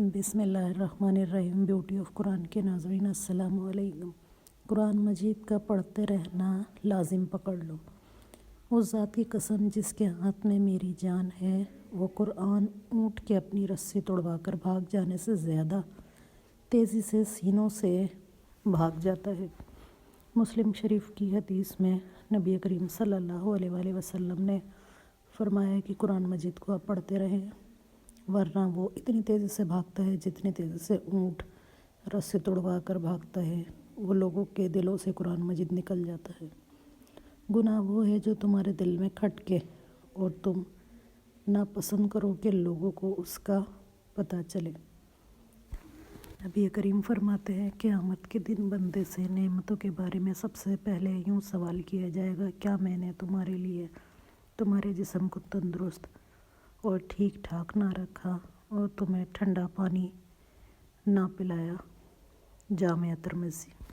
بسم اللہ الرحمن الرحیم۔ بیوٹی آف قرآن کے ناظرین السلام علیکم۔ قرآن مجید کا پڑھتے رہنا لازم پکڑ لو۔ اس ذات کی قسم جس کے ہاتھ میں میری جان ہے، وہ قرآن اونٹ کے اپنی رسی توڑوا کر بھاگ جانے سے زیادہ تیزی سے سینوں سے بھاگ جاتا ہے۔ مسلم شریف کی حدیث میں نبی کریم صلی اللہ علیہ وآلہ وسلم نے فرمایا کہ قرآن مجید کو آپ پڑھتے رہیں، ورنہ وہ اتنی تیزی سے بھاگتا ہے جتنی تیزی سے اونٹ رسی توڑوا کر بھاگتا ہے۔ وہ لوگوں کے دلوں سے قرآن مجید نکل جاتا ہے۔ گناہ وہ ہے جو تمہارے دل میں کھٹکے اور تم ناپسند کرو کہ لوگوں کو اس کا پتہ چلے۔ نبی کریم فرماتے ہیں، قیامت کے دن بندے سے نعمتوں کے بارے میں سب سے پہلے یوں سوال کیا جائے گا، کیا میں نے تمہارے لیے تمہارے جسم کو تندرست اور ٹھیک ٹھاک نہ رکھا اور تمہیں ٹھنڈا پانی نہ پلایا؟ جامع ترمذی۔